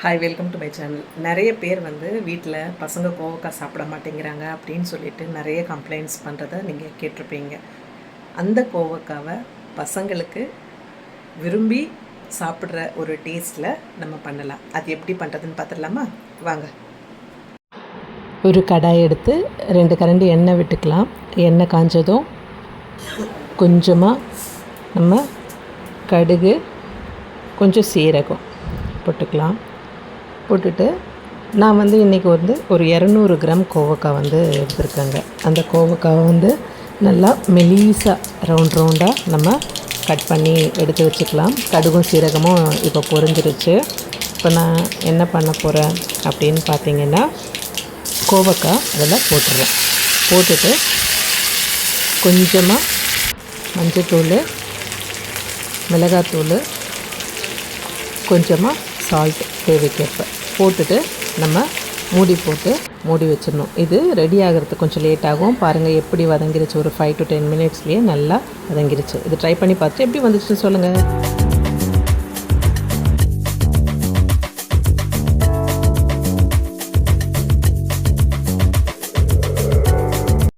Hi, welcome to my channel. நிறைய பேர் வீட்டில் பசங்க கோவக்காய் சாப்பிட மாட்டேங்கிறாங்க அப்படின்னு சொல்லிட்டு நிறைய கம்ப்ளைண்ட்ஸ் பண்ணுறத நீங்கள் கேட்டிருப்பீங்க. அந்த கோவக்காவை பசங்களுக்கு விரும்பி சாப்பிட்ற ஒரு டேஸ்ட்டில் நம்ம பண்ணலாம். அது எப்படி பண்ணுறதுன்னு பார்த்துடலாமா? வாங்க. ஒரு கடாய் எடுத்து 2 கரண்டி எண்ணெய் விட்டுக்கலாம். எண்ணெய் காஞ்சதும் கொஞ்சமாக நம்ம கடுகு, கொஞ்சம் சீரகம் போட்டுக்கலாம். போட்டுட்டு நான் இன்றைக்கி ஒரு 200 கிராம் கோவக்காய் எடுத்துருக்கேங்க. அந்த கோவக்காவை நல்லா மெலிசாக ரவுண்டாக நம்ம கட் பண்ணி எடுத்து வச்சுக்கலாம். கடுகும் சீரகமும் இப்போ பொரிஞ்சிருச்சு. இப்போ நான் என்ன பண்ண போகிறேன் அப்படின்னு பார்த்தீங்கன்னா, கோவக்காய் அதில் போட்டுடுறேன். போட்டுட்டு கொஞ்சமாக மஞ்சத்தூள், மிளகாத்தூள், கொஞ்சமாக சால்ட் தேவைக்கேற்ப போட்டுட்டு நம்ம மூடி வச்சிடணும். இது ரெடி ஆகிறதுக்கு கொஞ்சம் லேட் ஆகும். பாருங்கள் எப்படி வதங்கிருச்சு. ஒரு 5 to 10 மினிட்ஸ்லேயே நல்லா வதங்கிருச்சு. இது ட்ரை பண்ணி பார்த்துட்டு எப்படி வந்துச்சுன்னு சொல்லுங்கள்.